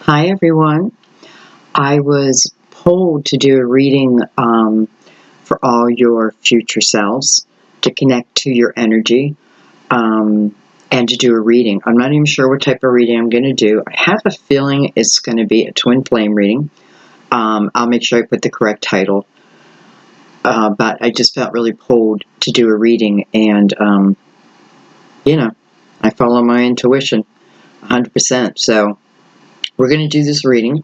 Hi everyone. I was pulled to do a reading for all your future selves to connect to your energy and to do a reading. I'm not even sure what type of reading I'm going to do. I have a feeling it's going to be a twin flame reading. I'll make sure I put the correct title. But I just felt really pulled to do a reading, and I follow my intuition 100%. So we're going to do this reading.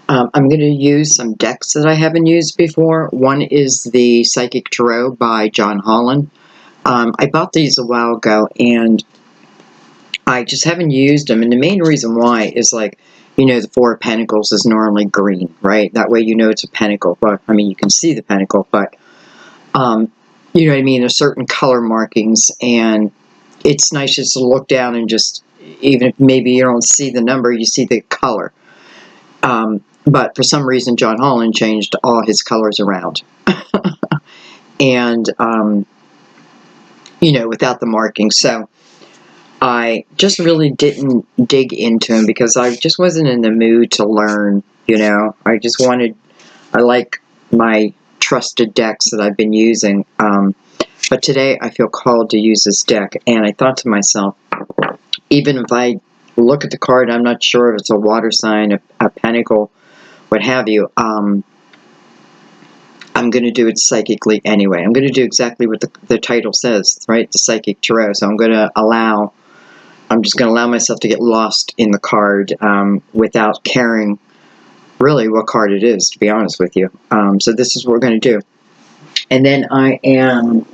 I'm going to use some decks that I haven't used before. One is the Psychic Tarot by John Holland. I bought these a while ago, and I just haven't used them. And the main reason why is, the Four of Pentacles is normally green, right? That way you know it's a pentacle. But, I mean, you can see the pentacle, but, you know what I mean? There's certain color markings, and it's nice just to look down and just, even if maybe you don't see the number, you see the color. But for some reason, John Holland changed all his colors around. And, without the markings. So I just really didn't dig into him because I just wasn't in the mood to learn, I like my trusted decks that I've been using. But today I feel called to use this deck. And I thought to myself, even if I look at the card, I'm not sure if it's a water sign, a pentacle, what have you, I'm going to do it psychically anyway. I'm going to do exactly what the title says, right? The Psychic Tarot. So I'm just going to allow myself to get lost in the card without caring really what card it is, to be honest with you. So this is what we're going to do. And then I am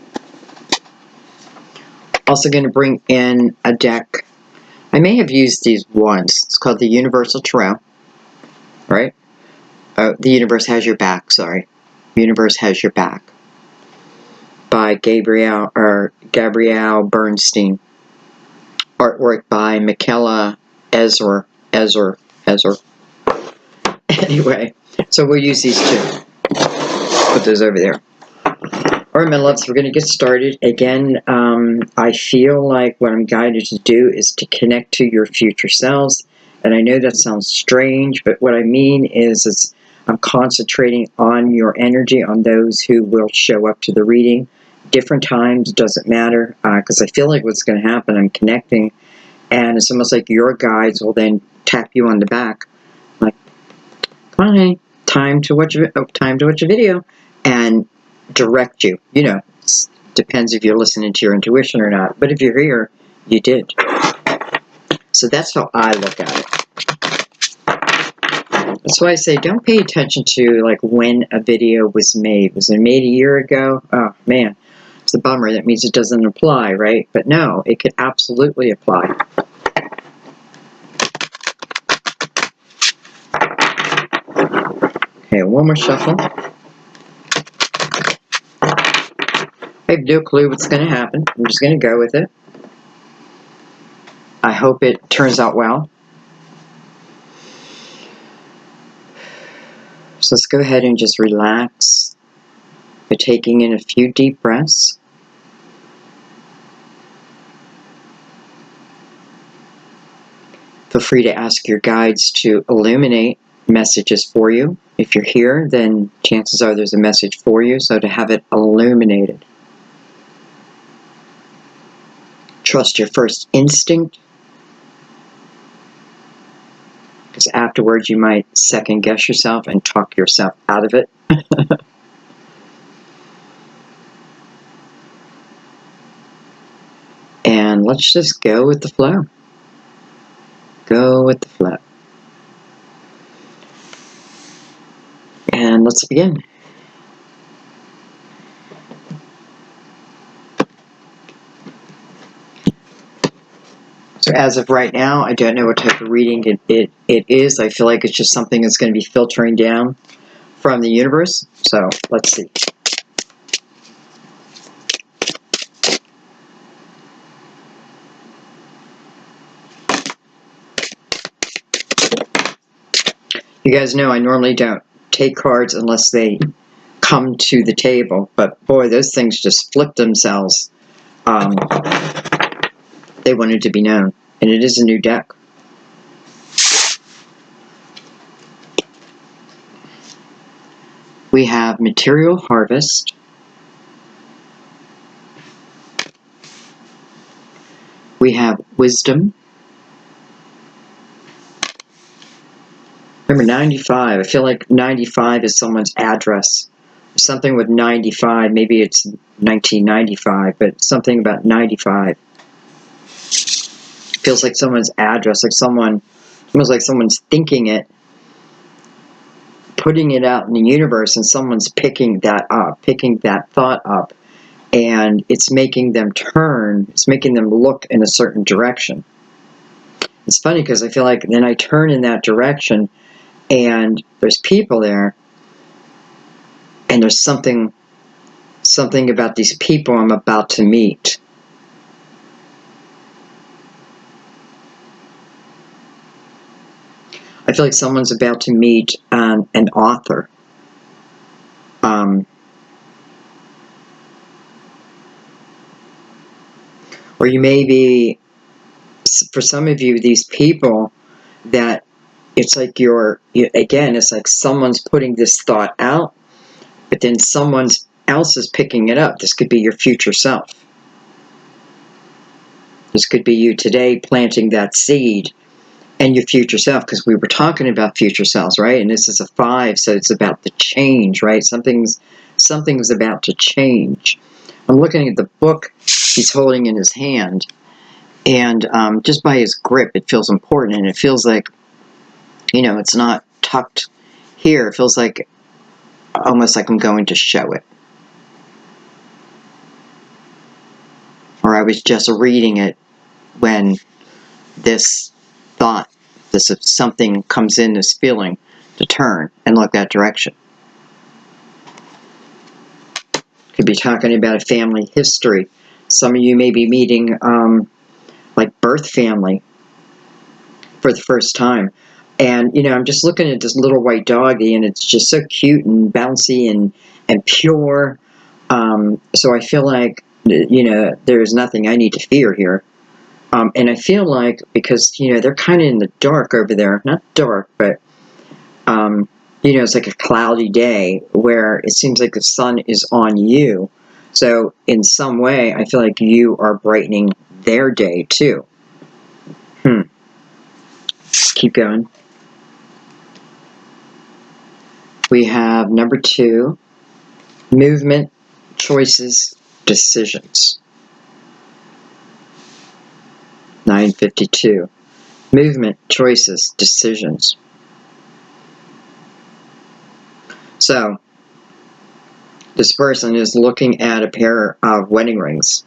also going to bring in a deck. I may have used these once. It's called the Universal Tarot, right? The Universe Has Your Back, sorry. Universe Has Your Back by Gabrielle Bernstein. Artwork by Michaela Ezra. Anyway, so we'll use these two. Put those over there. Alright, my loves, we're going to get started. Again, I feel like what I'm guided to do is to connect to your future selves. And I know that sounds strange, but what I mean is I'm concentrating on your energy, on those who will show up to the reading. Different times, doesn't matter, because I feel like what's going to happen, I'm connecting, and it's almost like your guides will then tap you on the back, like, come on, hey, time to watch a video, and direct you. It depends if you're listening to your intuition or not, but if you're here, you did. So that's how I look at it. That's why I say don't pay attention to when a video was made. Was it made a year ago? Oh man, it's a bummer. That means it doesn't apply, right? But no, it could absolutely apply. Okay, one more shuffle. I have no clue what's going to happen. I'm just going to go with it. I hope it turns out well. So let's go ahead and just relax by taking in a few deep breaths. Feel free to ask your guides to illuminate messages for you. If you're here, then chances are there's a message for you, so to have it illuminated. Trust your first instinct, because afterwards you might second guess yourself and talk yourself out of it. And let's just go with the flow. Go with the flow. And let's begin. So as of right now, I don't know what type of reading it is. I feel like it's just something that's going to be filtering down from the universe. So let's see. You guys know I normally don't take cards unless they come to the table, but boy, those things just flip themselves. They wanted to be known, and it is a new deck. have material harvest. We have wisdom. Remember 95. I feel like 95 is someone's address. Something with 95. Maybe it's 1995, but something about 95. Feels like someone's address, like almost like someone's thinking it, putting it out in the universe, and someone's picking that up, picking that thought up, and it's making them turn, it's making them look in a certain direction. It's funny because I feel like then I turn in that direction, and there's people there, and there's something about these people I'm about to meet. I feel like someone's about to meet an author. Or you may be, for some of you, these people that it's like again, it's like someone's putting this thought out, but then someone else is picking it up. This could be your future self. This could be you today planting that seed and your future self, because we were talking about future selves, right? And this is a 5, so it's about the change, right? Something's about to change. I'm looking at the book he's holding in his hand, and just by his grip, it feels important, and it feels like, it's not tucked here. It feels like almost like I'm going to show it. Or I was just reading it when this thought, this something comes in, this feeling to turn and look that direction. Could be talking about a family history. Some of you may be meeting like birth family for the first time. And, I'm just looking at this little white doggy, and it's just so cute and bouncy and pure. So I feel like, there's nothing I need to fear here. And I feel like, because, they're kind of in the dark over there. Not dark, but, it's like a cloudy day where it seems like the sun is on you. So in some way, I feel like you are brightening their day too. Keep going. We have number 2, movement, choices, decisions. 952. Movement, choices, decisions. So, this person is looking at a pair of wedding rings.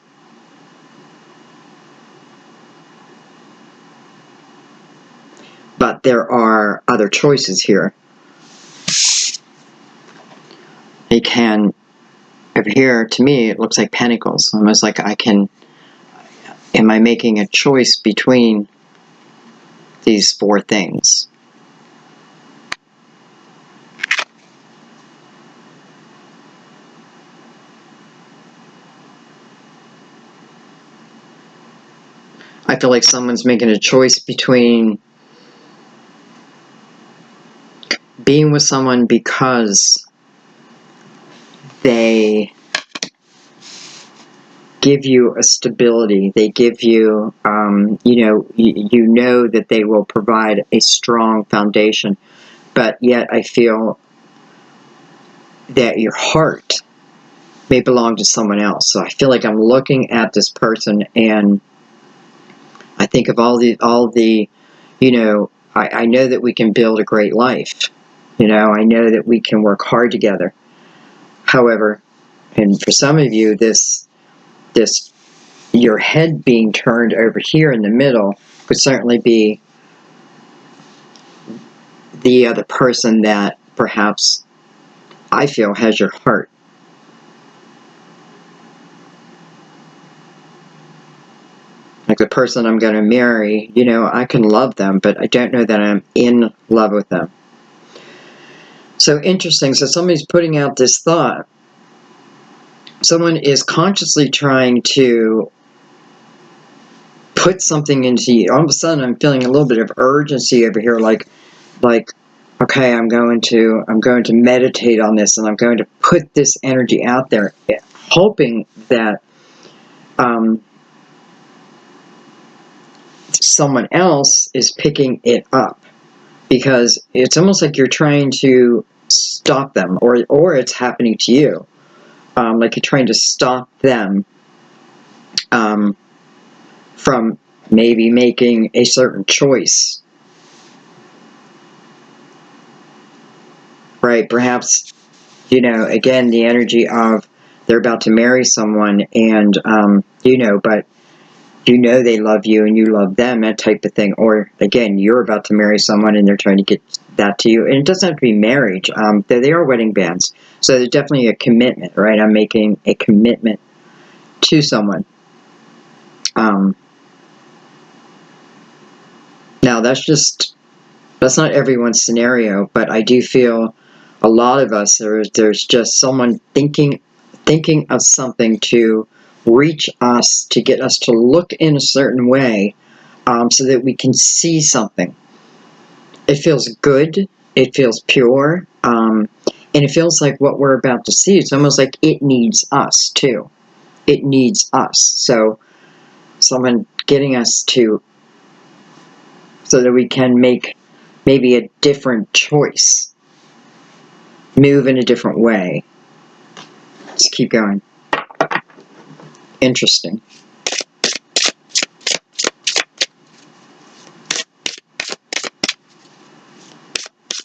But there are other choices here. He can, over here, to me, it looks like pentacles. Almost like am I making a choice between these 4 things? I feel like someone's making a choice between being with someone because they give you a stability. They give you, you know that they will provide a strong foundation. But yet I feel that your heart may belong to someone else. So I feel like I'm looking at this person, and I think of all the, I know that we can build a great life. I know that we can work hard together. However, and for some of you, this your head being turned over here in the middle could certainly be the other person that perhaps I feel has your heart. Like the person I'm going to marry, I can love them, but I don't know that I'm in love with them. So interesting. So somebody's putting out this thought. Someone is consciously trying to put something into you. All of a sudden, I'm feeling a little bit of urgency over here, like okay, I'm going to meditate on this, and I'm going to put this energy out there, hoping that someone else is picking it up, because it's almost like you're trying to stop them, or it's happening to you, like you're trying to stop them from maybe making a certain choice, right? Perhaps, again, the energy of they're about to marry someone, and but they love you and you love them, that type of thing. Or again, you're about to marry someone and they're trying to get that to you. And it doesn't have to be marriage. They are wedding bands. So there's definitely a commitment, right? I'm making a commitment to someone. Now that's not everyone's scenario, but I do feel a lot of us, there's just someone thinking of something to reach us, to get us to look in a certain way, so that we can see something. It feels good, it feels pure, and it feels like what we're about to see, it's almost like it needs us too. It needs us. So someone getting us to, so that we can make maybe a different choice, move in a different way. Let's keep going. Interesting.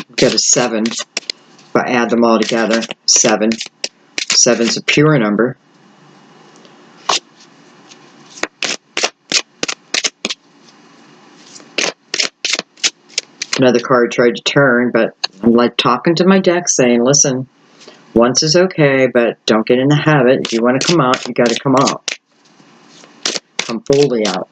We've got a 7. If I add them all together, 7. 7's a pure number. Another card tried to turn, but I'm like talking to my deck saying, listen, once is okay, but don't get in the habit. If you want to come out, you got to come out. Come fully out.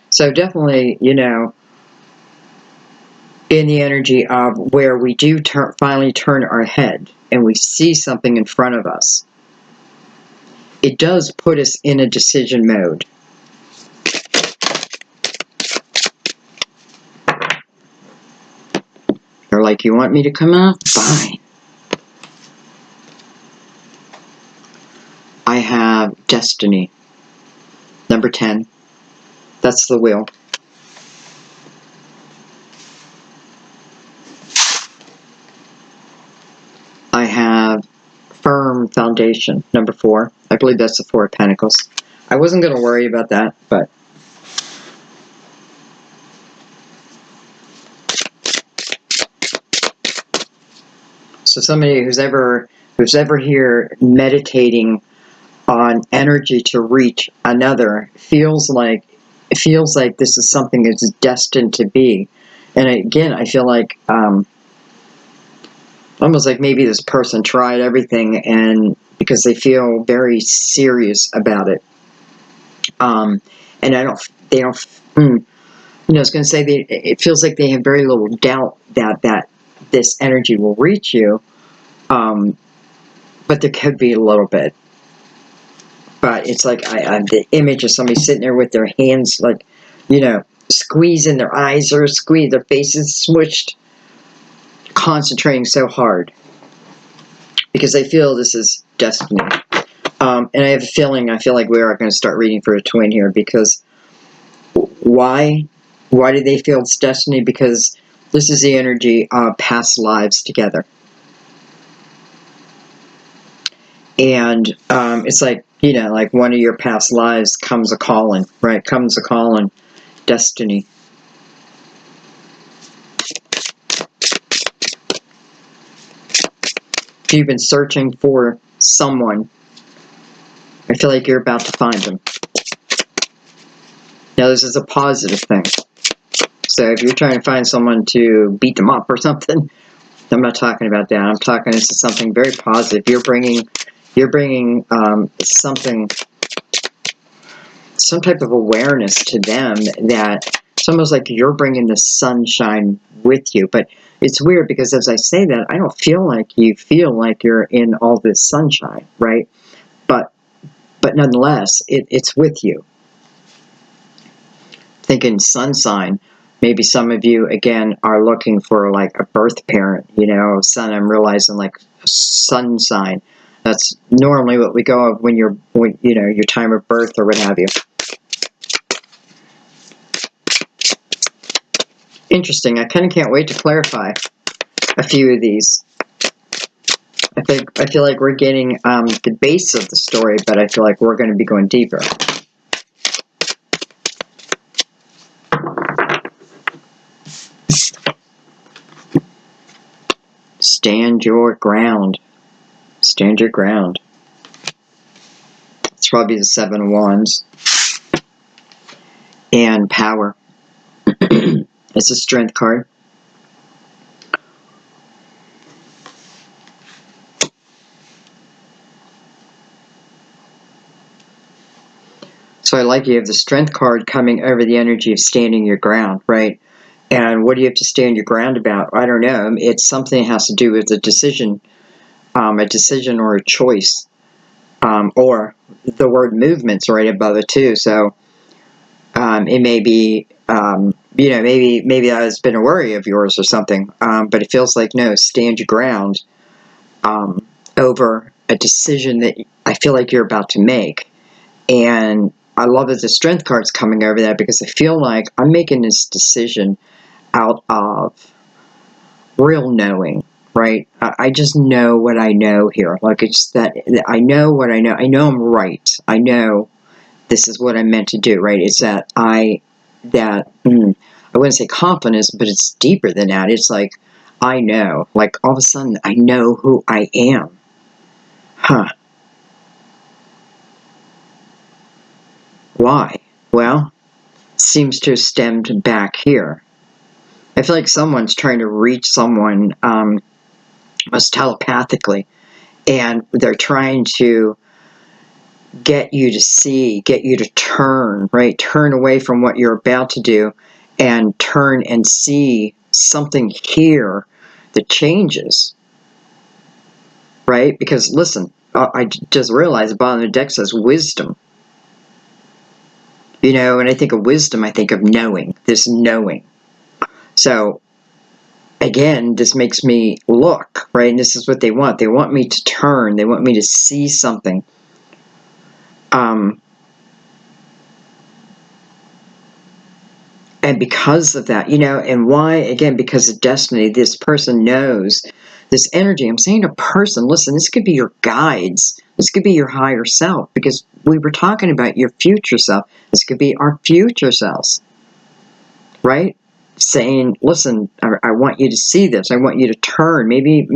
So definitely, in the energy of where we do finally turn our head and we see something in front of us, it does put us in a decision mode. They're like, you want me to come out? Fine. I have destiny. Number 10. That's the wheel. I have firm foundation. Number 4. I believe that's the 4 of Pentacles. I wasn't going to worry about that, but so somebody who's ever here meditating on energy to reach another feels like this is something that's destined to be. And again, I feel like almost like maybe this person tried everything, and because they feel very serious about it, and I was going to say it feels like they have very little doubt that this energy will reach you, but there could be a little bit. But it's like the image of somebody sitting there with their hands, like, squeezing, their eyes are squeezed, their faces smushed, concentrating so hard because they feel this is destiny. And I have a feeling, I feel like we are going to start reading for a twin here, because why do they feel it's destiny? Because this is the energy of past lives together. And it's like, like one of your past lives comes a calling, right? Comes a calling, destiny. If you've been searching for someone, I feel like you're about to find them. Now, this is a positive thing. So if you're trying to find someone to beat them up or something, I'm not talking about that. I'm talking, this is something very positive. You're bringing something, some type of awareness to them, that it's almost like you're bringing the sunshine with you. But it's weird, because as I say that, I don't feel like you feel like you're in all this sunshine, right? But but nonetheless, it's with you. Thinking sun sign, maybe some of you, again, are looking for like a birth parent, sun, I'm realizing like sun sign. That's normally what we go of when your time of birth or what have you. Interesting. I kind of can't wait to clarify a few of these. I feel like we're getting the base of the story, but I feel like we're going to be going deeper. Stand your ground. Stand your ground. It's probably the Seven of Wands. And power. It's a strength card. So I like you have the strength card coming over the energy of standing your ground, right? And what do you have to stand your ground about? I don't know. It's something that has to do with a decision or a choice. Or the word movement's right above it too. So it may be, maybe that has been a worry of yours or something. But it feels like, no, stand your ground over a decision that I feel like you're about to make. And I love that the strength card's coming over that, because I feel like I'm making this decision out of real knowing, right? I just know what I know here. Like, it's that I know what I know. I know I'm right. I know this is what I'm meant to do, right? It's that I wouldn't say confidence, but it's deeper than that. It's like, I know. Like, all of a sudden, I know who I am. Huh. Why? Well, it seems to have stemmed back here. I feel like someone's trying to reach someone almost telepathically, and they're trying to get you to see, get you to turn, right? Turn away from what you're about to do and turn and see something here that changes, right? Because listen, I just realized the bottom of the deck says wisdom. And I think of wisdom, I think of knowing, this knowing. So, again, this makes me look, right? And this is what they want. They want me to turn. They want me to see something. And because of that, and why, again, because of destiny, this person knows this energy. I'm saying a person, listen, this could be your guides. This could be your higher self, because we were talking about your future self. This could be our future selves, right? Saying, listen, I want you to see this. I want you to turn. Maybe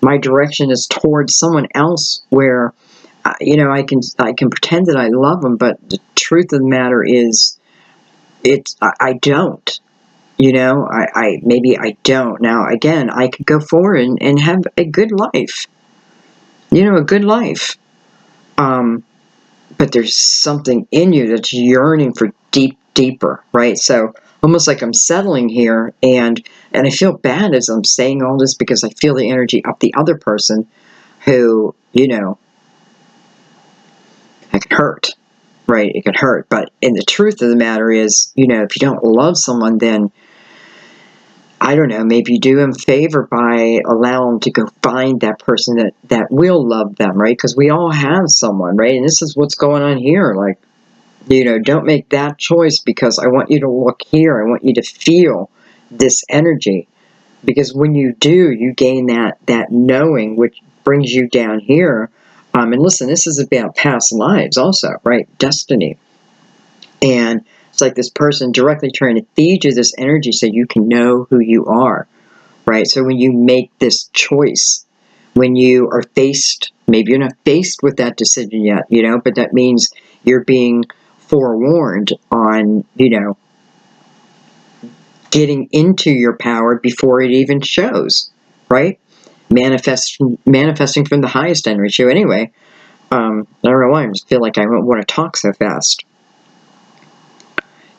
my direction is towards someone else where, I can pretend that I love them, but the truth of the matter is, I don't. Maybe I don't. Now, again, I could go forward and have a good life. A good life. But there's something in you that's yearning for deeper, right? So almost like I'm settling here, and I feel bad as I'm saying all this, because I feel the energy of the other person who, it can hurt, right? It can hurt. But in the truth of the matter is, if you don't love someone, then I don't know, maybe you do them a favor by allowing them to go find that person that will love them, right? Because we all have someone, right? And this is what's going on here. Like, don't make that choice, because I want you to look here. I want you to feel this energy. Because when you do, you gain that knowing, which brings you down here. And listen, this is about past lives also, right? Destiny. And it's like this person directly trying to feed you this energy so you can know who you are, right? So when you make this choice, when you are faced, maybe you're not faced with that decision yet, but that means you're being forewarned on, getting into your power before it even shows, right? Manifesting from the highest energy. So anyway, I don't know why, I just feel like I don't want to talk so fast.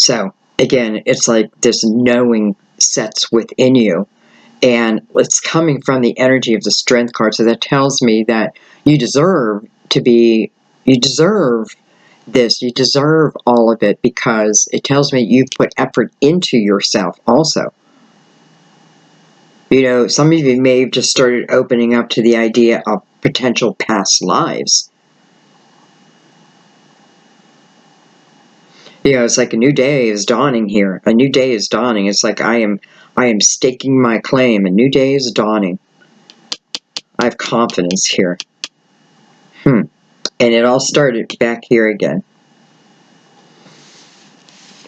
So, again, it's like this knowing sets within you, and it's coming from the energy of the strength card. So that tells me that you deserve to be, You deserve this. You deserve all of it, because it tells me you've put effort into yourself also. You know, some of you may have just started opening up to the idea of potential past lives. You know, it's like a new day is dawning here. A new day is dawning. It's like I am staking my claim. A new day is dawning. I have confidence here. And it all started back here again.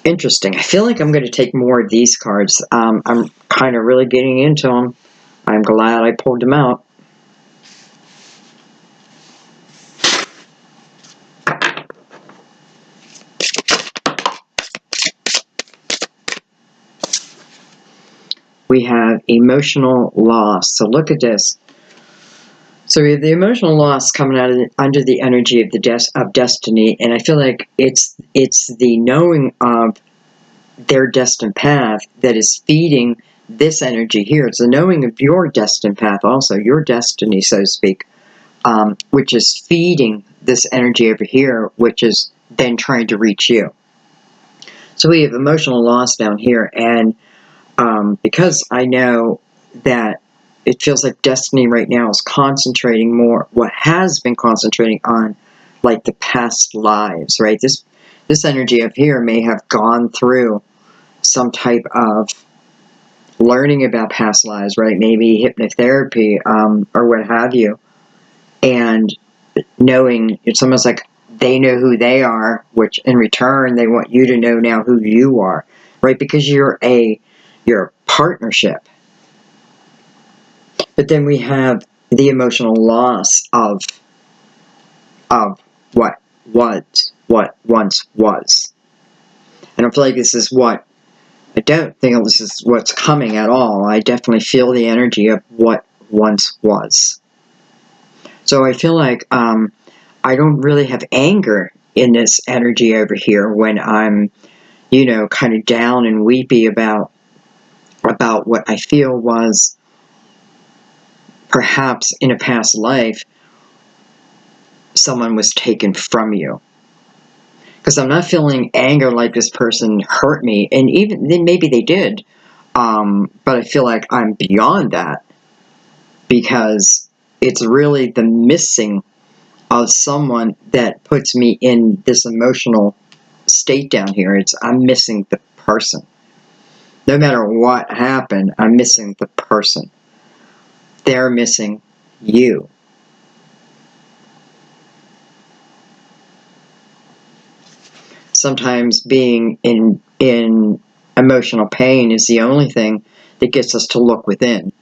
Interesting. I feel like I'm going to take more of these cards. I'm kind of really getting into them. I'm glad I pulled them out. We have emotional loss. So look at this. So we have the emotional loss coming out of under the energy of of destiny, and I feel like it's the knowing of their destined path that is feeding this energy here. It's the knowing of your destined path, also your destiny, so to speak, which is feeding this energy over here, which is then trying to reach you. So we have emotional loss down here, and because I know that it feels like destiny right now is concentrating more, what has been concentrating on, like the past lives, right? This energy up here may have gone through some type of learning about past lives, right? Maybe hypnotherapy, or what have you. And knowing, it's almost like they know who they are, which in return, they want you to know now who you are, right? Because you're a partnership. But then we have the emotional loss of what once was. I don't feel like this is what, I don't think this is what's coming at all. I definitely feel the energy of what once was. So I feel like I don't really have anger in this energy over here when I'm, you know, kind of down and weepy about what I feel was perhaps in a past life someone was taken from you. Because I'm not feeling anger like this person hurt me, and even then maybe they did, but I feel like I'm beyond that, because it's really the missing of someone that puts me in this emotional state down here. I'm missing the person. No matter what happened, I'm missing the person. They're missing you. Sometimes being in emotional pain is the only thing that gets us to look within.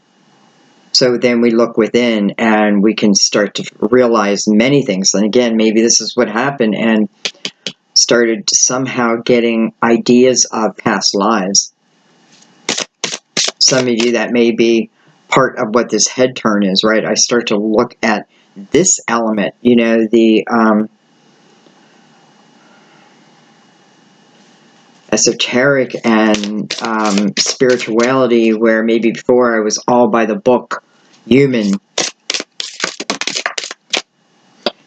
So then we look within and we can start to realize many things. And again, maybe this is what happened, and started somehow getting ideas of past lives. Some of you, that may be part of what this head turn is, right? I start to look at this element, you know, the esoteric and spirituality, where maybe before I was all by the book human.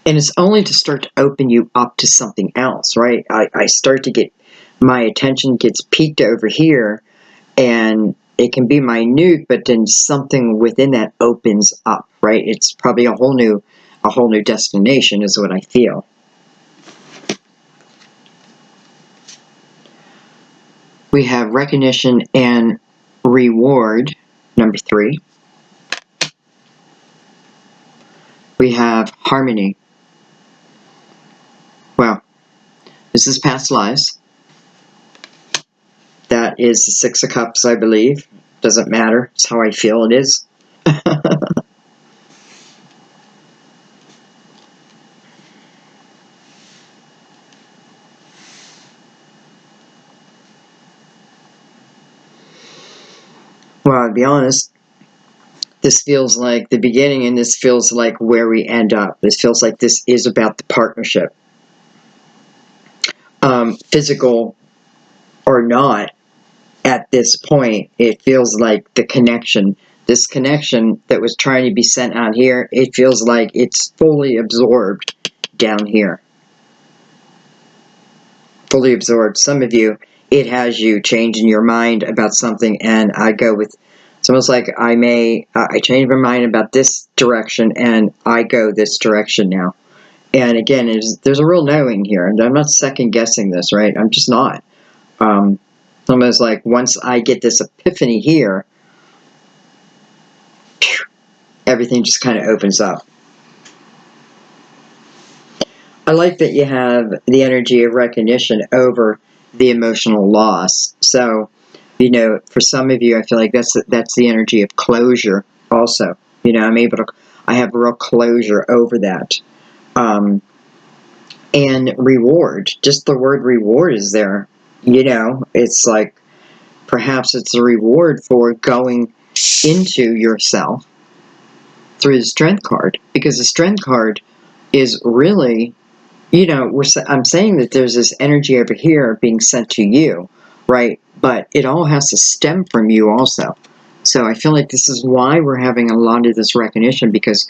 And it's only to start to open you up to something else, right? I start to get, my attention gets peaked over here, and it can be minute, but then something within that opens up, right? It's probably a whole new destination is what I feel. We have recognition and reward, number 3. We have harmony. Well, this is past lives. That is the 6 of Cups, I believe. Doesn't matter. It's how I feel it is. Well, I'll be honest, this feels like the beginning, and this feels like where we end up. This feels like this is about the partnership. Physical or not, at this point, it feels like the connection, this connection that was trying to be sent out here, it feels like it's fully absorbed down here. Fully absorbed. Some of you, it has you changing your mind about something, and I go with, it's almost like I change my mind about this direction, and I go this direction now. And again, there's a real knowing here, and I'm not second guessing this, right? I'm just not. Almost like once I get this epiphany here, everything just kind of opens up. I like that you have the energy of recognition over the emotional loss. So, for some of you, I feel like that's the energy of closure also. I have real closure over that. And reward, just the word reward is there. It's like, perhaps it's a reward for going into yourself through the strength card, because the strength card is really, I'm saying that there's this energy over here being sent to you, right? But it all has to stem from you also. So I feel like this is why we're having a lot of this recognition, because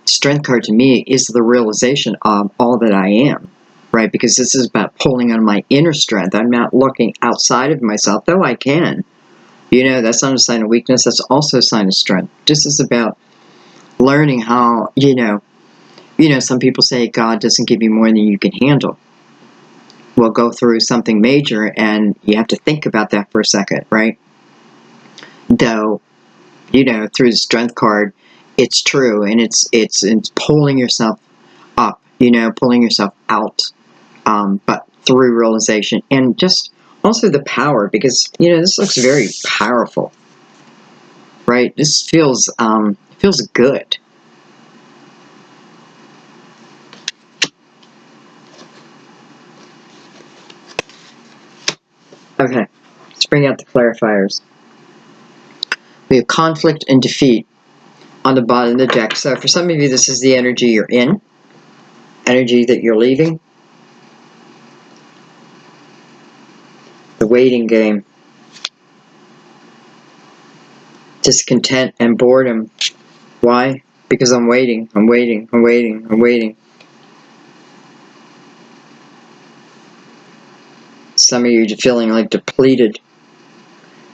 strength card to me is the realization of all that I am, right? Because this is about pulling on my inner strength. I'm not looking outside of myself, though I can. That's not a sign of weakness. That's also a sign of strength. This is about learning how, some people say God doesn't give you more than you can handle. Well, go through something major, and you have to think about that for a second, right? Though, through the strength card, it's true, and it's pulling yourself up, pulling yourself out, but through realization, and just also the power, because, this looks very powerful, right? This feels good. Okay, let's bring out the clarifiers. We have conflict and defeat on the bottom of the deck. So for some of you, this is the energy you're in, energy that you're leaving. The waiting game. Discontent and boredom. Why? Because I'm waiting, I'm waiting, I'm waiting, I'm waiting. Some of you are feeling like depleted.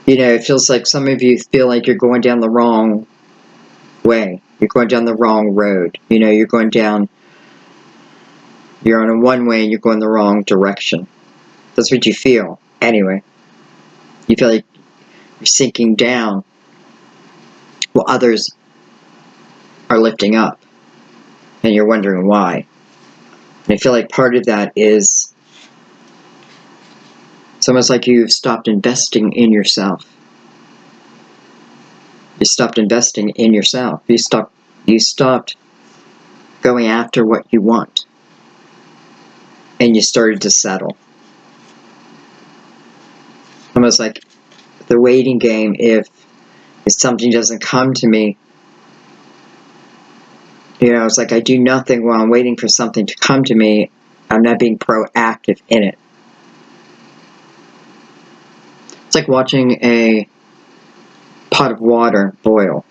It feels like some of you feel like you're going down the wrong way. You're going down the wrong road. You're on a one-way and you're going the wrong direction. That's what you feel. Anyway, you feel like you're sinking down while others are lifting up. And you're wondering why. And I feel like part of that is, it's almost like you've stopped investing in yourself. You stopped investing in yourself. You stopped going after what you want. And you started to settle. Almost like the waiting game. If something doesn't come to me, it's like I do nothing while I'm waiting for something to come to me. I'm not being proactive in it. It's like watching a pot of water boil.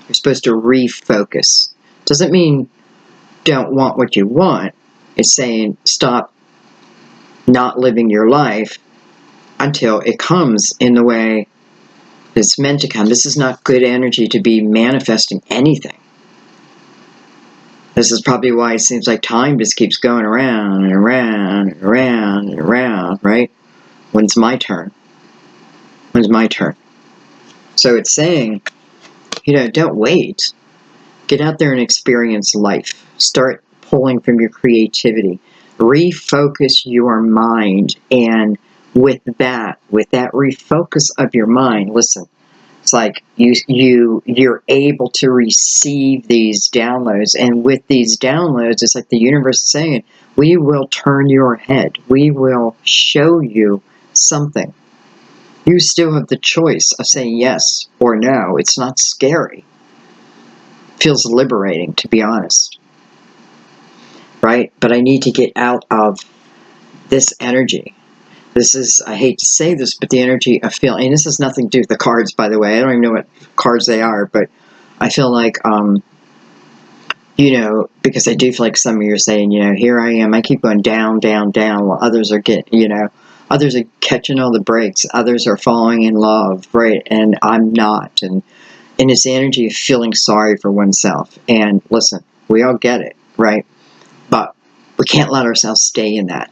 You're supposed to refocus. Doesn't mean don't want what you want. It's saying stop not living your life until it comes in the way it's meant to come. This is not good energy to be manifesting anything. This is probably why it seems like time just keeps going around and around and around and around, right? When's my turn? When's my turn? So it's saying, don't wait. Get out there and experience life. Start pulling from your creativity. Refocus your mind. And with that refocus of your mind, listen, it's like you're able to receive these downloads. And with these downloads, it's like the universe is saying, we will turn your head. We will show you something. You still have the choice of saying yes or no. It's not scary. It feels liberating, to be honest. Right? But I need to get out of this energy. This is, I hate to say this, but the energy of feeling, and this has nothing to do with the cards, by the way. I don't even know what cards they are, but I feel like, you know, because I do feel like some of you are saying, you know, here I am, I keep going down, down, down, while others are getting, you know, others are catching all the breaks, others are falling in love, right? And I'm not. And it's the energy of feeling sorry for oneself. And listen, we all get it, right? But we can't let ourselves stay in that.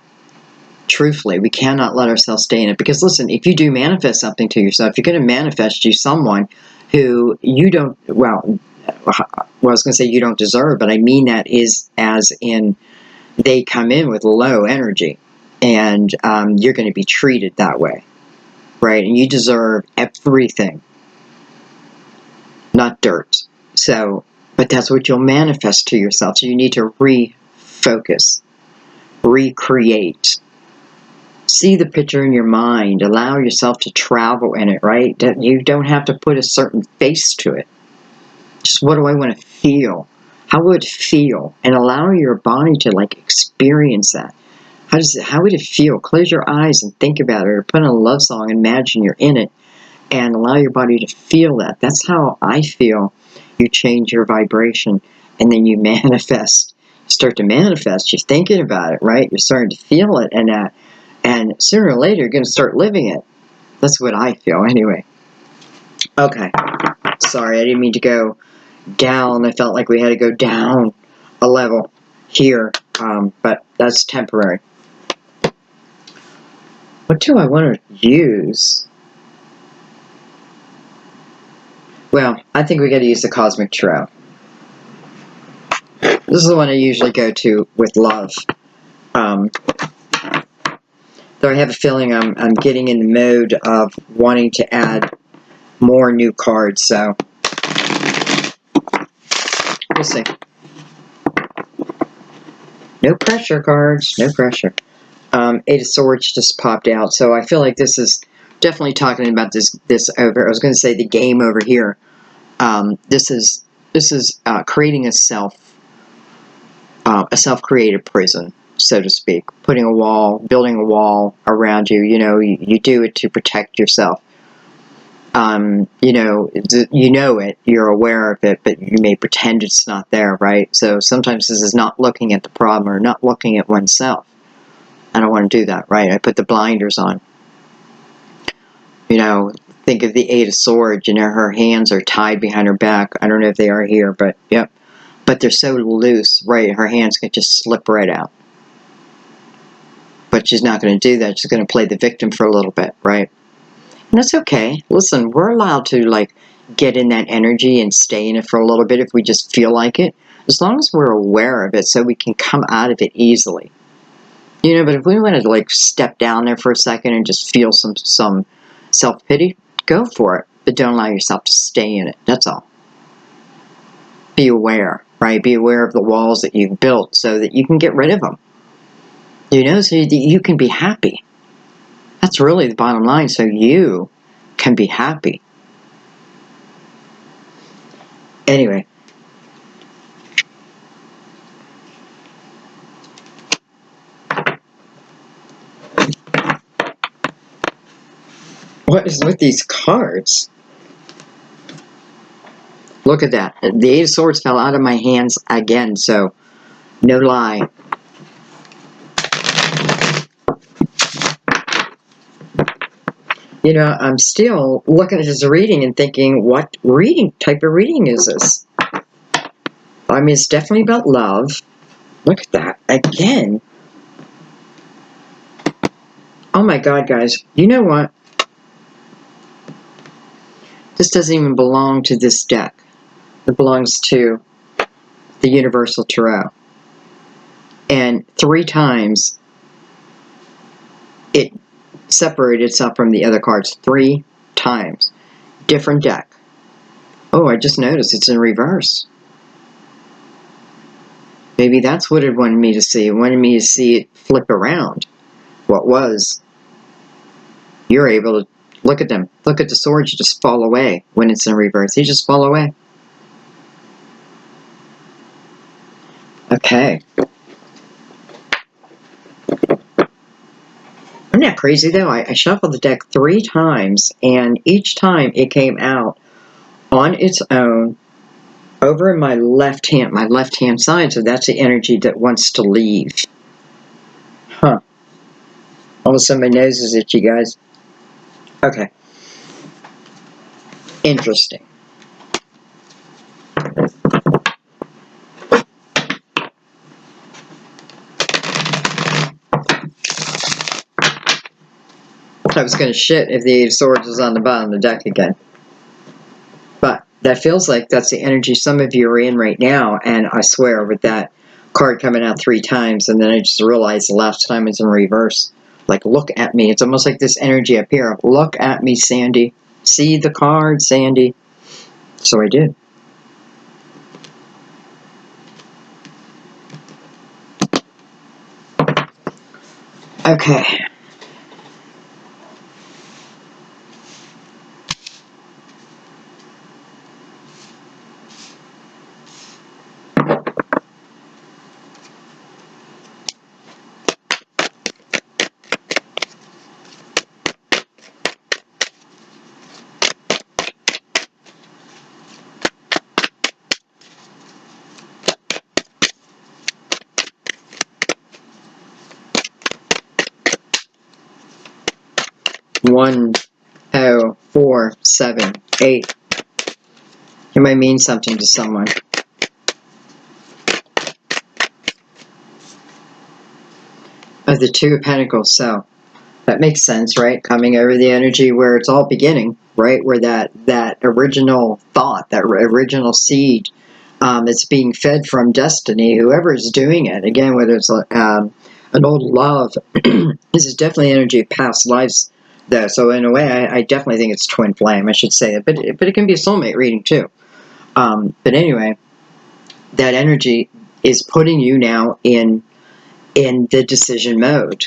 Truthfully, we cannot let ourselves stay in it. Because listen, if you do manifest something to yourself, you're going to manifest you someone who you don't, well, I was going to say you don't deserve, but I mean that is as in they come in with low energy, and you're going to be treated that way, right? And you deserve everything, not dirt. So, but that's what you'll manifest to yourself. So you need to refocus, recreate. See the picture in your mind. Allow yourself to travel in it, right? You don't have to put a certain face to it. Just what do I want to feel? How would it feel? And allow your body to like experience that. How would it feel? Close your eyes and think about it, or put on a love song, imagine you're in it, and allow your body to feel that. That's how I feel. You change your vibration, and then you manifest. You start to manifest. You're thinking about it, right? You're starting to feel it, and sooner or later, you're going to start living it. That's what I feel, anyway. Okay. Sorry, I didn't mean to go down. I felt like we had to go down a level here, but that's temporary. What do I want to use? Well, I think we got to use the Cosmic Tarot. This is the one I usually go to with love. Though I have a feeling I'm getting in the mode of wanting to add more new cards, so we'll see. No pressure, cards. No pressure. Eight of Swords just popped out, so I feel like this is definitely talking about this over. I was going to say the game over here. This is creating a self-created prison, so to speak. Putting a wall, building a wall around you. You know, you do it to protect yourself. You know it, you're aware of it, but you may pretend it's not there, right? So sometimes this is not looking at the problem or not looking at oneself. I don't want to do that, right? I put the blinders on. You know, think of the Eight of Swords, you know, her hands are tied behind her back. I don't know if they are here, but yep. But they're so loose, right? Her hands can just slip right out. But she's not going to do that. She's going to play the victim for a little bit, right? And that's okay. Listen, we're allowed to, like, get in that energy and stay in it for a little bit if we just feel like it. As long as we're aware of it so we can come out of it easily. You know, but if we want to, like, step down there for a second and just feel some self-pity, go for it. But don't allow yourself to stay in it. That's all. Be aware, right? Be aware of the walls that you've built so that you can get rid of them. You know, so that you can be happy. That's really the bottom line, so you can be happy. Anyway. What is with these cards? Look at that. The Eight of Swords fell out of my hands again, so no lie. You know, I'm still looking at this reading and thinking, what type of reading is this? I mean, it's definitely about love. Look at that. Again. Oh my God, guys. You know what? This doesn't even belong to this deck. It belongs to the Universal Tarot. And 3 times it separated itself from the other cards. 3 times. Different deck. Oh, I just noticed it's in reverse. Maybe that's what it wanted me to see. It wanted me to see it flip around. What was? You're able to look at them. Look at the swords. You just fall away when it's in reverse. You just fall away. Okay. Isn't that crazy, though? I shuffled the deck 3 times, and each time it came out on its own over in my left hand side, so that's the energy that wants to leave. Huh. All of a sudden my nose is itchy, guys. Okay. Interesting. I was going to shit if the Eight of Swords was on the bottom of the deck again. But that feels like that's the energy some of you are in right now, and I swear with that card coming out 3 times, and then I just realized the last time it's in reverse. Like, look at me. It's almost like this energy up here. Look at me, Sandy. See the card, Sandy. So I did. Okay. One, oh, 4, 7, 8. It might mean something to someone. Of the 2 of Pentacles, so that makes sense, right? Coming over the energy where it's all beginning, right? Where that original thought, that original seed that's being fed from destiny, whoever is doing it, again, whether it's an old love, this is definitely energy of past lives, though. So in a way, I definitely think it's twin flame, I should say it. But it can be a soulmate reading, too. But anyway, that energy is putting you now in the decision mode.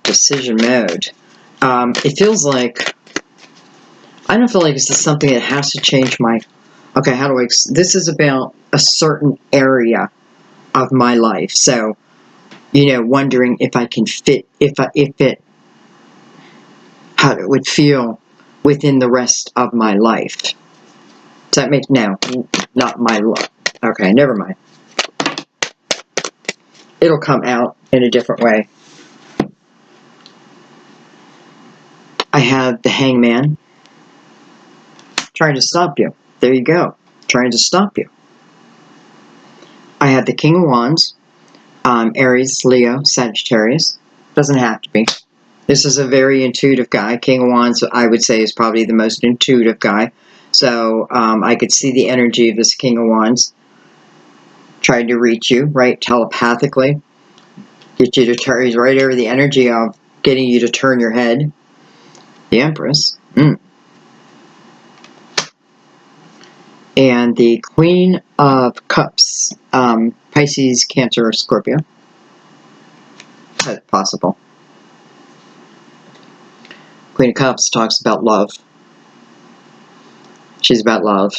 Decision mode. It feels like, I don't feel like this is something that has to change my, okay, how do I, this is about a certain area of my life. So, you know, wondering if I can fit, how it would feel within the rest of my life. Does that make, no, not my life. Okay, never mind. It'll come out in a different way. I have the Hangman trying to stop you. There you go. Trying to stop you. I have the King of Wands, Aries, Leo, Sagittarius. Doesn't have to be. This is a very intuitive guy. King of Wands, I would say, is probably the most intuitive guy. So I could see the energy of this King of Wands trying to reach you, right, telepathically. Get you to turn, he's right over the energy of getting you to turn your head. The Empress. And the Queen of Cups, Pisces, Cancer, or Scorpio. That's possible. Queen of Cups talks about love. She's about love.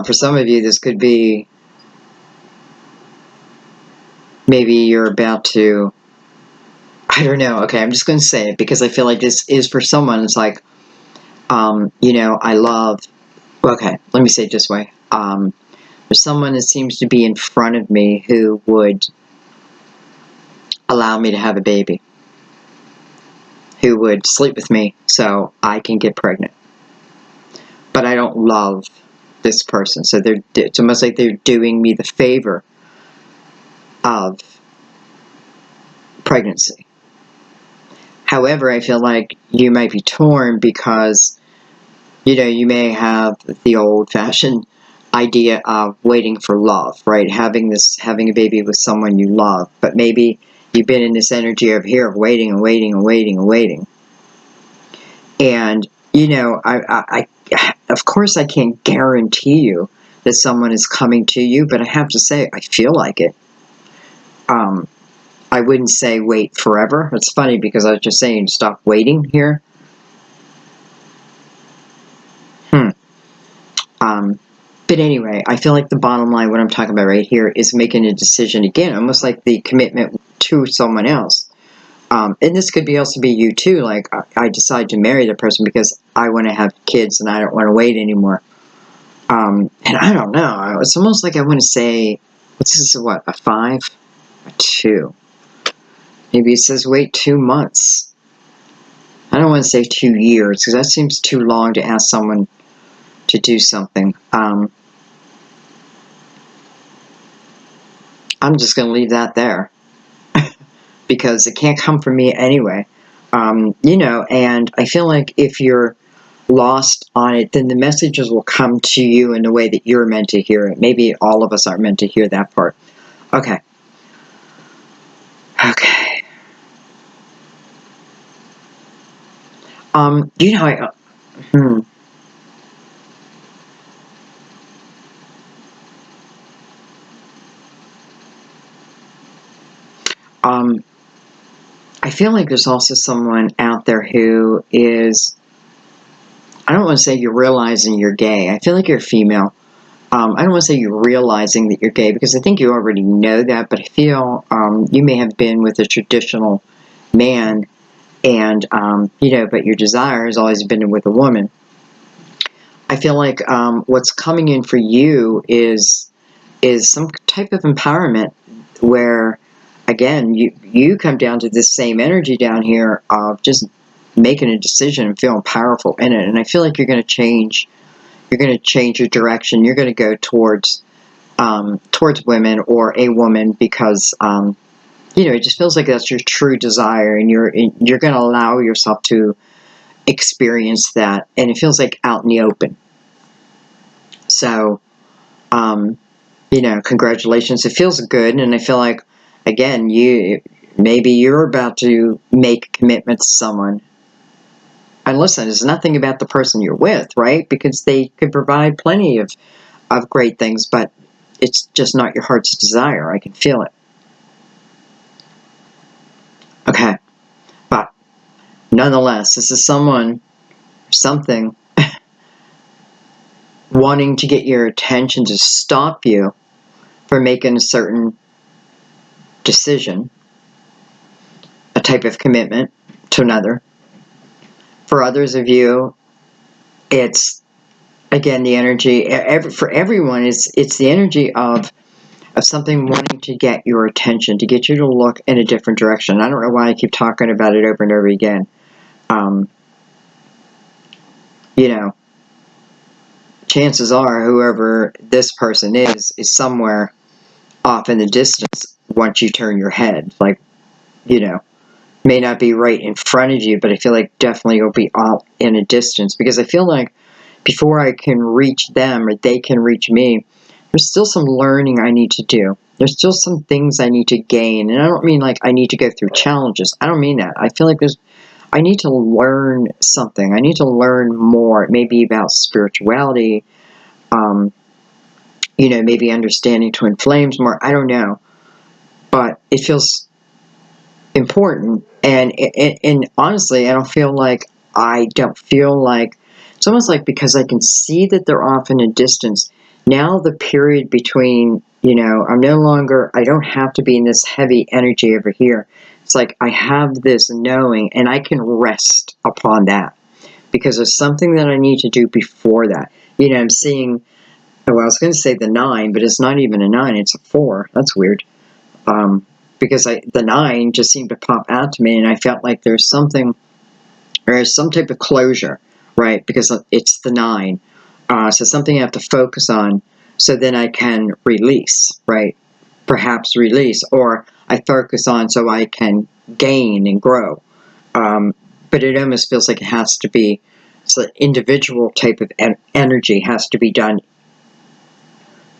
For some of you, this could be, maybe you're about to, I don't know. Okay, I'm just going to say it because I feel like this is for someone. It's like, you know, I love, okay, let me say it this way. There's someone that seems to be in front of me who would allow me to have a baby, who would sleep with me so I can get pregnant. But I don't love this person, so it's almost like they're doing me the favor of pregnancy. However, I feel like you might be torn because, you know, you may have the old-fashioned idea of waiting for love, right? Having a baby with someone you love, but maybe you've been in this energy over here of waiting and waiting and waiting and waiting. And, you know, I of course I can't guarantee you that someone is coming to you, but I have to say, I feel like it. I wouldn't say wait forever. It's funny because I was just saying stop waiting here. But anyway, I feel like the bottom line, what I'm talking about right here, is making a decision again, almost like the commitment to someone else. And this could be also be you too. Like I decide to marry the person because I want to have kids and I don't want to wait anymore. And I don't know. It's almost like I want to say, this is what, a 5, a 2. Maybe it says wait 2 months. I don't want to say 2 years because that seems too long to ask someone to do something. I'm just going to leave that there because it can't come from me anyway. And I feel like if you're lost on it, then the messages will come to you in the way that you're meant to hear it. Maybe all of us aren't meant to hear that part. Okay. Okay. I um, I feel like there's also someone out there who is, I don't want to say you're realizing you're gay. I feel like you're female. I don't want to say you're realizing that you're gay because I think you already know that, but I feel you may have been with a traditional man and, but your desire has always been with a woman. I feel like what's coming in for you is some type of empowerment where, again, you come down to this same energy down here of just making a decision and feeling powerful in it. And I feel like you're going to change. You're going to change your direction. You're going to go towards women or a woman because it just feels like that's your true desire, and you're going to allow yourself to experience that, and it feels like out in the open. So, congratulations. It feels good, and I feel like, again, maybe you're about to make a commitment to someone. And listen, it's nothing about the person you're with, right? Because they could provide plenty of great things, but it's just not your heart's desire. I can feel it. Okay. But nonetheless, this is something wanting to get your attention to stop you from making a certain decision, a type of commitment to another. For others of you, it's, again, the energy, for everyone, it's the energy of something wanting to get your attention, to get you to look in a different direction. I don't know why I keep talking about it over and over again. Chances are whoever this person is somewhere off in the distance once you turn your head. Like, may not be right in front of you, but I feel like definitely you'll be off in a distance, because I feel like before I can reach them or they can reach me, there's still some learning I need to do. There's still some things I need to gain. And I don't mean like I need to go through challenges. I don't mean that. I feel like I need to learn something. I need to learn more, maybe about spirituality, maybe understanding twin flames more. I don't know. But it feels important. And honestly, I don't feel like, it's almost like because I can see that they're off in a distance. Now the period between, I don't have to be in this heavy energy over here. It's like I have this knowing and I can rest upon that because there's something that I need to do before that. I'm seeing, well, I was going to say the 9, but it's not even a 9, it's a 4. That's weird. Because the 9 just seemed to pop out to me, and I felt like there's some type of closure, right? Because it's the 9. So something I have to focus on, so then I can release, right? Perhaps release, or I focus on so I can gain and grow. But it almost feels like it has to be, so the individual type of energy has to be done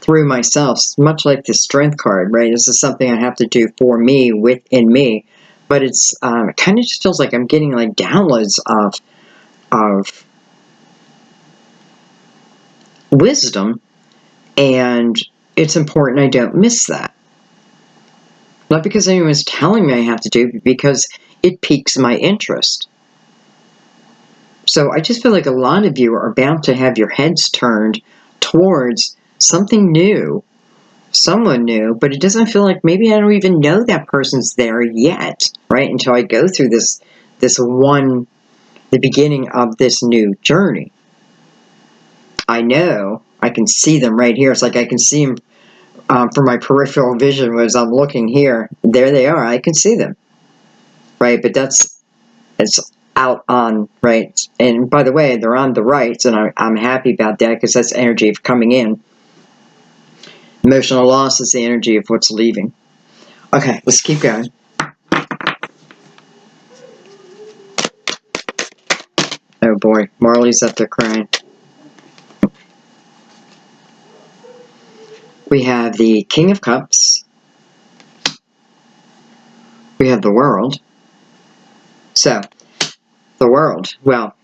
through myself, much like the strength card, right? This is something I have to do for me, within me, but it's it kind of just feels like I'm getting like downloads of wisdom, and it's important I don't miss that. Not because anyone's telling me I have to do, but because it piques my interest. So I just feel like a lot of you are about to have your heads turned towards something new, someone new, but it doesn't feel like maybe I don't even know that person's there yet, right? Until I go through the beginning of this new journey. I know I can see them right here. It's like I can see them from my peripheral vision as I'm looking here. There they are. I can see them, right? But it's out on, right? And by the way, they're on the right, and I'm happy about that because that's energy of coming in. Emotional loss is the energy of what's leaving. Okay, let's keep going. Oh boy, Marley's up there crying. We have the King of Cups. We have the World. So, the World, well,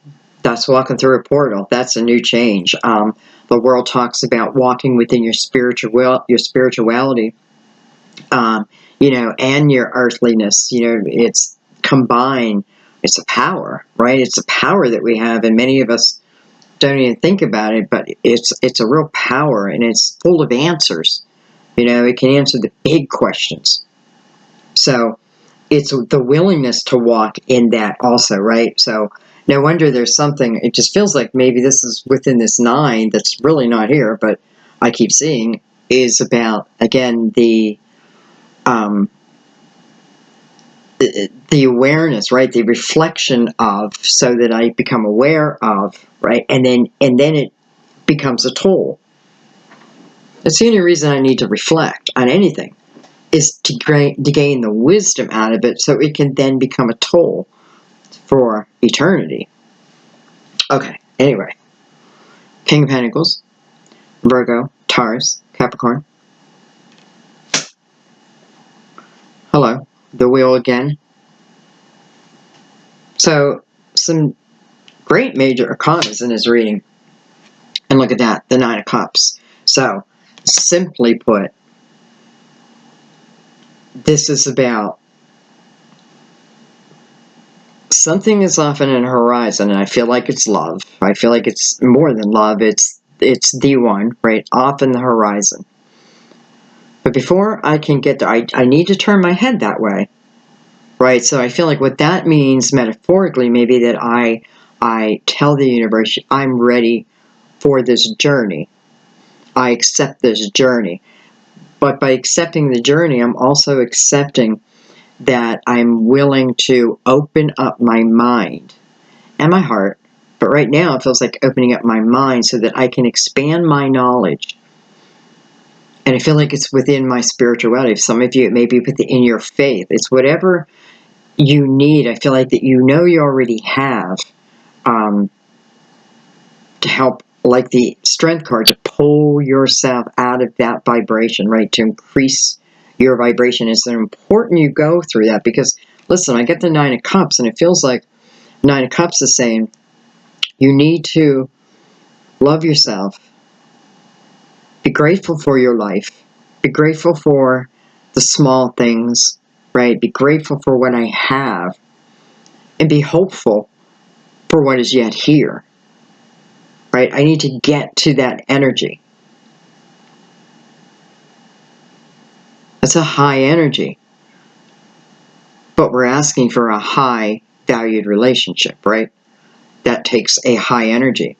that's walking through a portal. That's a new change. The World talks about walking within your spirituality, and your earthliness. It's combined. It's a power, right? It's a power that we have, and many of us don't even think about it, but it's a real power, and it's full of answers. It can answer the big questions. So it's the willingness to walk in that also, right? So no wonder there's something, it just feels like maybe this is within this 9 that's really not here, but I keep seeing is about, again, the awareness, right? The reflection of, so that I become aware of, right? And then it becomes a tool. It's the only reason I need to reflect on anything is to gain the wisdom out of it so it can then become a tool for eternity. Okay, anyway. King of Pentacles, Virgo, Taurus, Capricorn. Hello, the wheel again. So, some great major arcanas in his reading. And look at that, the 9 of Cups. So, simply put, this is about something is often in a horizon, and I feel like it's love. I feel like it's more than love. It's the one, right, off in the horizon. But before I can get there, I need to turn my head that way, right? So I feel like what that means metaphorically, maybe that I tell the universe, I'm ready for this journey. I accept this journey. But by accepting the journey, I'm also accepting that I'm willing to open up my mind and my heart. But right now it feels like opening up my mind so that I can expand my knowledge. And I feel like it's within my spirituality. Some of you, it may be within your faith. It's whatever you need. I feel like that you already have to help, like the strength card, to pull yourself out of that vibration, right? To increase your vibration. It's important you go through that because, listen, I get the 9 of Cups and it feels like 9 of Cups is saying you need to love yourself, be grateful for your life, be grateful for the small things, right? Be grateful for what I have and be hopeful for what is yet here, right? I need to get to that energy. That's a high energy, but we're asking for a high valued relationship, right? That takes a high energy.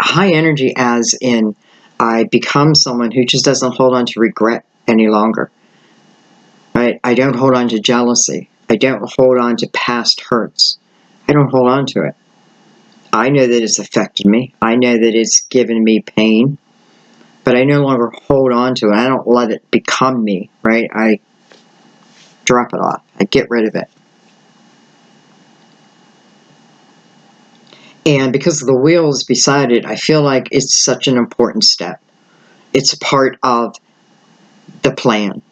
High energy as in I become someone who just doesn't hold on to regret any longer, right? I don't hold on to jealousy. I don't hold on to past hurts. I don't hold on to it. I know that it's affected me. I know that it's given me pain, but I no longer hold on to it. I don't let it become me, right? I drop it off. I get rid of it. And because the wheel is beside it, I feel like it's such an important step. It's part of the plan.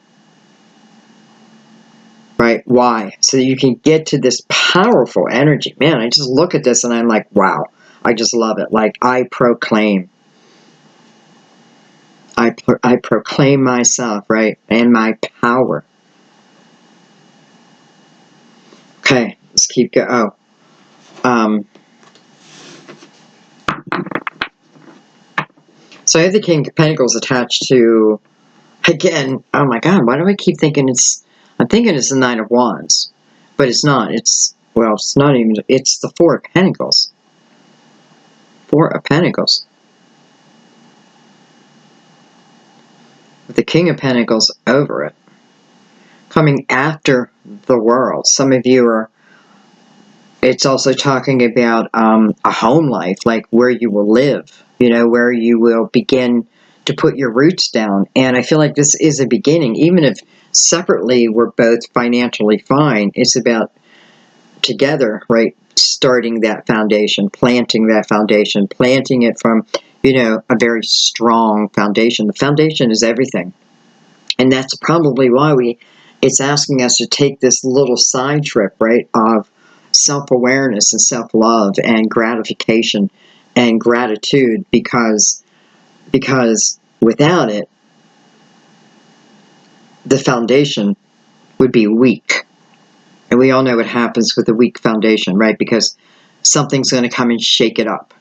Right? Why? So that you can get to this powerful energy. Man, I just look at this and I'm like, wow, I just love it. Like, I proclaim. I proclaim myself, right? And my power. Okay, let's keep going. So I have the King of Pentacles attached to Again, oh my God, why do I keep thinking I'm thinking it's the Nine of Wands, but it's not. Well, it's not even, it's the Four of Pentacles. Four of Pentacles. With the King of Pentacles over it. Coming after the world. Some of you are, it's also talking about a home life, like where you will live, where you will begin to put your roots down. And I feel like this is a beginning, even if separately we're both financially fine. It's about together, right? Starting that foundation, planting that foundation, planting it from, a very strong foundation. The foundation is everything. And that's probably why it's asking us to take this little side trip, right, of self-awareness and self-love and gratification and gratitude, because without it, the foundation would be weak. And we all know what happens with a weak foundation, right? Because something's going to come and shake it up.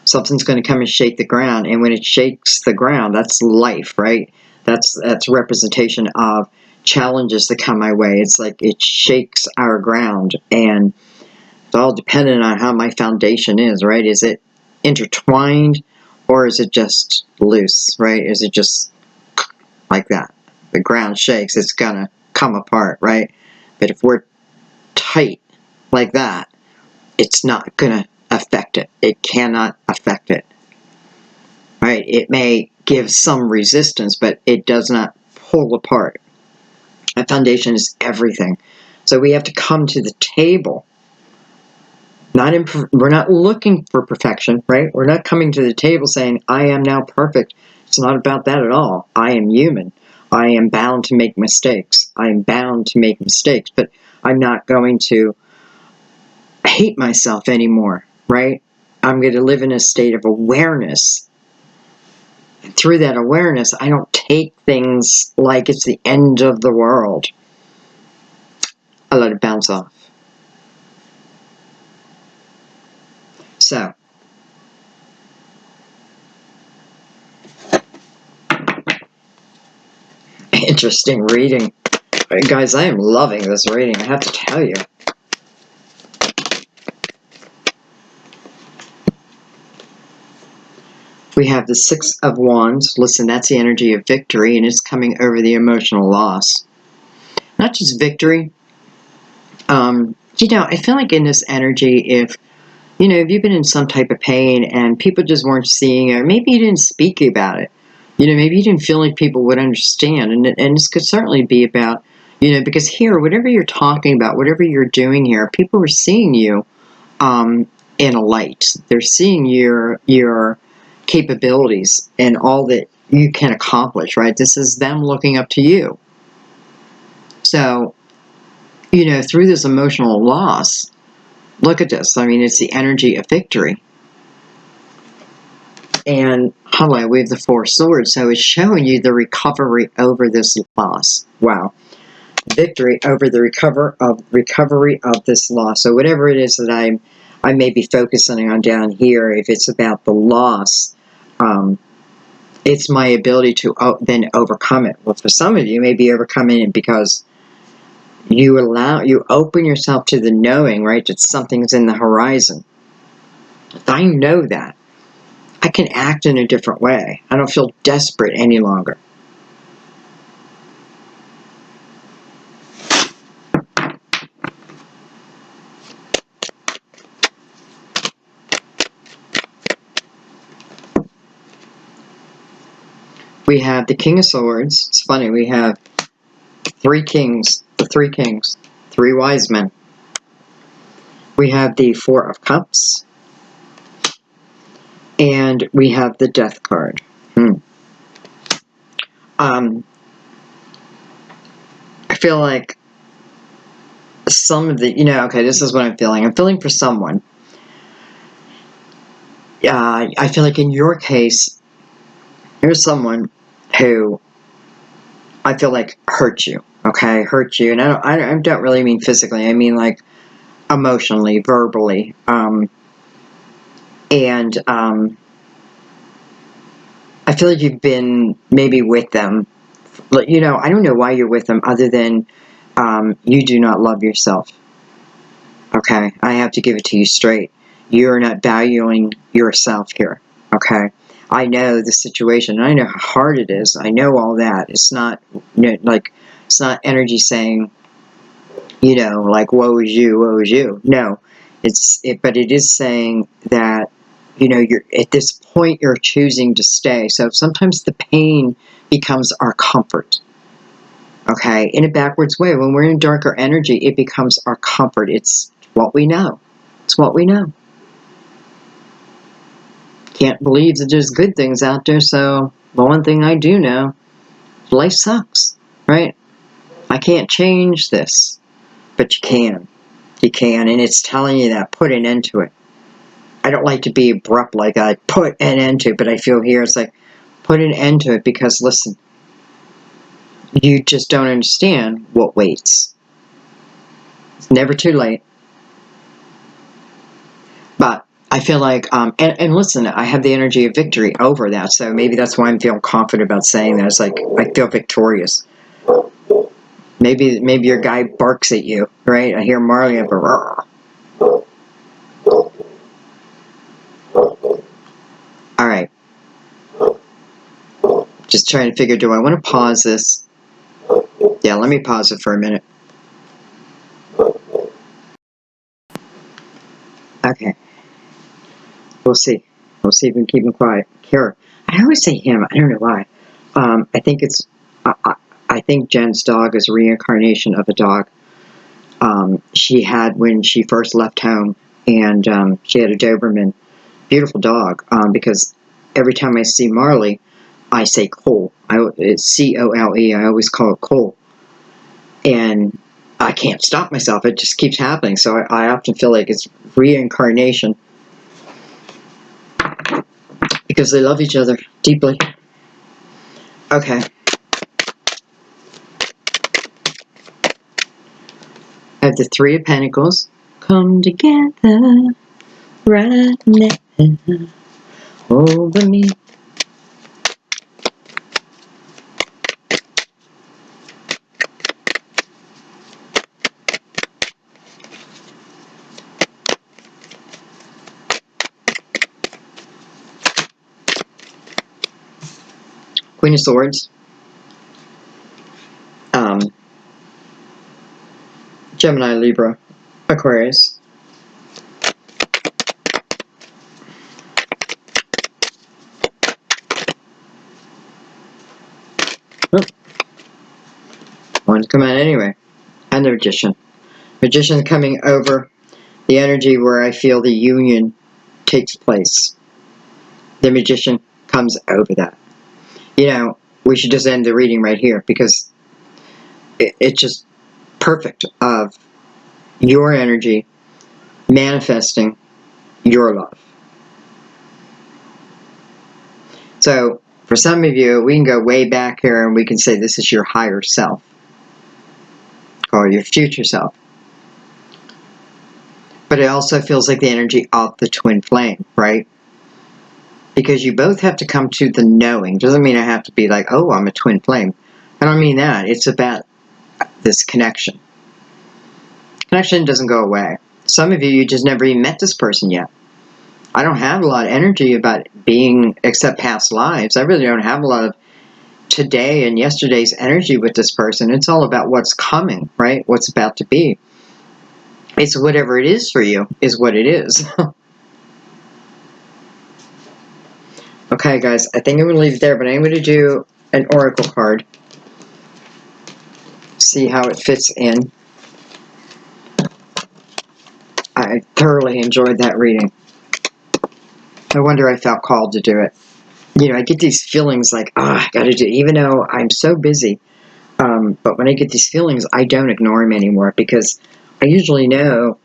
Something's going to come and shake the ground. And when it shakes the ground, that's life, right? That's representation of challenges that come my way. It's like it shakes our ground. And it's all dependent on how my foundation is, right? Is it intertwined or is it just loose, right? Is it just like that? The ground shakes, it's going to come apart, right? But if we're tight like that, it's not going to affect it. It cannot affect it. Right? It may give some resistance, but it does not pull apart. A foundation is everything. So we have to come to the table. We're not looking for perfection, right? We're not coming to the table saying, I am now perfect. It's not about that at all. I am human. I am bound to make mistakes. I am bound to make mistakes, but I'm not going to hate myself anymore, right? I'm going to live in a state of awareness. And through that awareness, I don't take things like it's the end of the world. I let it bounce off. So, interesting reading. Guys, I am loving this reading, I have to tell you. We have the Six of Wands. Listen, that's the energy of victory, and it's coming over the emotional loss. Not just victory. I feel like in this energy, if you've been in some type of pain and people just weren't seeing it, or maybe you didn't speak about it, maybe you didn't feel like people would understand, and this could certainly be about, because here, whatever you're talking about, whatever you're doing here, people are seeing you in a light. They're seeing your capabilities and all that you can accomplish, right? This is them looking up to you. So, through this emotional loss, look at this. I mean, it's the energy of victory. And hello, we have the Four Swords. So it's showing you the recovery over this loss. Wow. Victory over the recovery of this loss. So whatever it is that I may be focusing on down here, if it's about the loss, it's my ability to then overcome it. Well, for some of you, maybe overcoming it because you open yourself to the knowing, right, that something's in the horizon. If I know that, I can act in a different way. I don't feel desperate any longer. We have the King of Swords. It's funny, we have three kings, three wise men. We have the Four of Cups. And we have the Death card. I feel like some of the, okay, this is what I'm feeling. I'm feeling for someone. I feel like in your case, there's someone who I feel like hurt you, okay? Hurt you. And I don't really mean physically. I mean like emotionally, verbally. I feel like you've been maybe with them You know, I don't know why you're with them other than you do not love yourself. Okay? I have to give it to you straight. You're not valuing yourself here. Okay? I know the situation. I know how hard it is. I know all that. It's not, you know, like, it's not energy saying, you know, like, woe is you, woe is you. No. But it is saying that, you know, you're at this point you're choosing to stay. So sometimes the pain becomes our comfort. Okay, in a backwards way. When we're in darker energy, it becomes our comfort. It's what we know. It's what we know. Can't believe that there's good things out there, so the one thing I do know, life sucks, right? I can't change this, but you can. You can, and it's telling you that. Put an end to it. I don't like to be abrupt like I put an end to it, but I feel here it's like, put an end to it because, listen, you just don't understand what waits. It's never too late. But I feel like, and listen, I have the energy of victory over that, so maybe that's why I'm feeling confident about saying that. It's like, I feel victorious. Maybe your guy barks at you, right? I hear Marley up a roar. All right. Just trying to figure, do I want to pause this? Yeah, let me pause it for a minute. Okay. We'll see. We'll see if we can keep him quiet. Kara. I always say him. I don't know why. I think it's. I think Jen's dog is a reincarnation of a dog she had when she first left home, and she had a Doberman, beautiful dog. Because every time I see Marley, I say Cole. It's Cole. I always call it Cole, and I can't stop myself. It just keeps happening. So I often feel like it's reincarnation because they love each other deeply. Okay. I have the Three of Pentacles. Come together right now over me. Queen of Swords. Gemini, Libra, Aquarius. Oh, wanted to come out anyway. And the Magician. Magician coming over the energy where I feel the union takes place. The Magician comes over that. You know, we should just end the reading right here because it's just perfect of your energy manifesting your love. So, for some of you, we can go way back here and we can say this is your higher self or your future self. But it also feels like the energy of the twin flame, right? Because you both have to come to the knowing. Doesn't mean I have to be like, oh, I'm a twin flame. I don't mean that. It's about this connection. Connection doesn't go away. Some of you just never even met this person yet. I don't have a lot of energy about being, except past lives. I really don't have a lot of today and yesterday's energy with this person. It's all about what's coming, right? What's about to be. It's whatever it is for you is what it is. Okay, guys, I think I'm going to leave it there, but I'm going to do an oracle card. See how it fits in. I thoroughly enjoyed that reading. No wonder I felt called to do it. You know, I get these feelings like, I got to do it, even though I'm so busy. But when I get these feelings, I don't ignore them anymore because I usually know,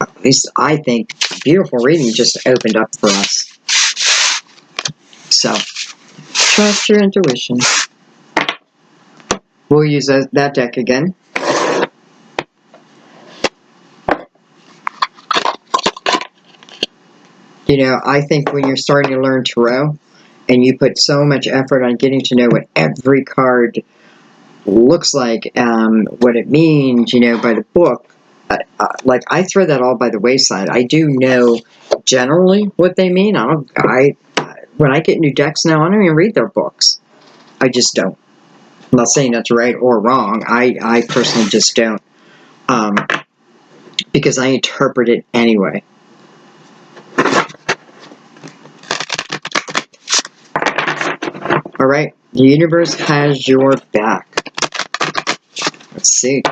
at least I think, beautiful reading just opened up for us. So, trust your intuition. We'll use that deck again. You know, I think when you're starting to learn tarot and you put so much effort on getting to know what every card looks like, what it means, by the book, like I throw that all by the wayside. I do know generally what they mean. When I get new decks now, I don't even read their books. I just don't. I'm not saying that's right or wrong. I personally just don't, um, because I interpret it anyway. All right, the universe has your back. Let's see.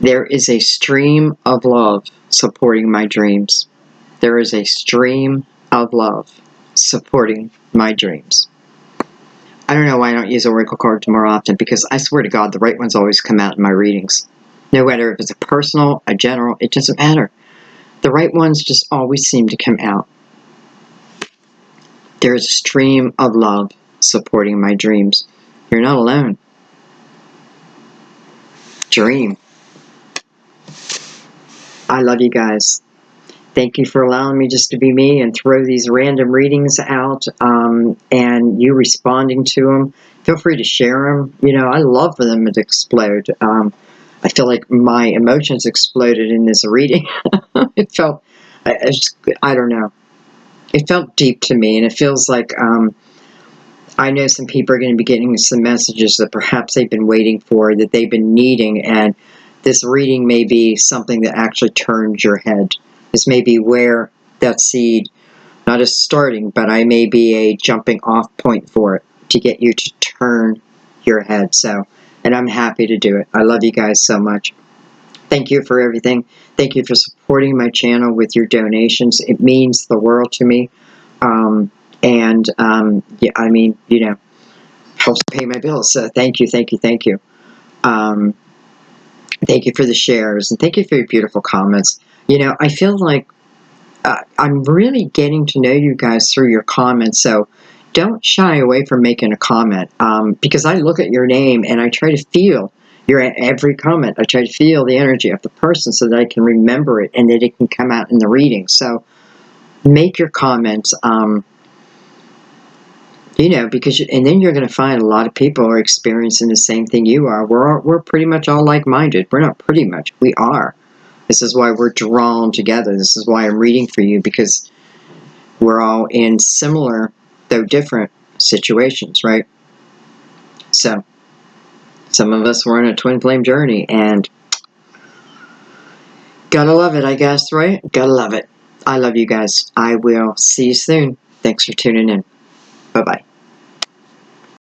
There is a stream of love supporting my dreams. There is a stream of love supporting my dreams. I don't know why I don't use oracle cards more often, because I swear to God, the right ones always come out in my readings. No matter if it's a personal, a general, it doesn't matter. The right ones just always seem to come out. There is a stream of love supporting my dreams. You're not alone. Dream. I love you guys. Thank you for allowing me just to be me and throw these random readings out, and you responding to them. Feel free to share them. I love for them to explode. I feel like my emotions exploded in this reading. It felt, I don't know. It felt deep to me, and it feels like I know some people are going to be getting some messages that perhaps they've been waiting for, that they've been needing, and this reading may be something that actually turns your head. This may be where that seed, not a starting, but I may be a jumping off point for it to get you to turn your head. So, and I'm happy to do it. I love you guys so much. Thank you for everything. Thank you for supporting my channel with your donations. It means the world to me. Yeah, I mean, helps pay my bills. So thank you, thank you, thank you. Thank you for the shares, and thank you for your beautiful comments. I feel like I'm really getting to know you guys through your comments, so don't shy away from making a comment, because I look at your name and I try to feel every comment. I try to feel the energy of the person so that I can remember it and that it can come out in the reading. So make your comments, because and then you're going to find a lot of people are experiencing the same thing you are. We're pretty much all like-minded. We're not pretty much. We are. This is why we're drawn together. This is why I'm reading for you, because we're all in similar, though different, situations, right? So, some of us were on a twin flame journey, and gotta love it, I guess, right? Gotta love it. I love you guys. I will see you soon. Thanks for tuning in. Bye-bye.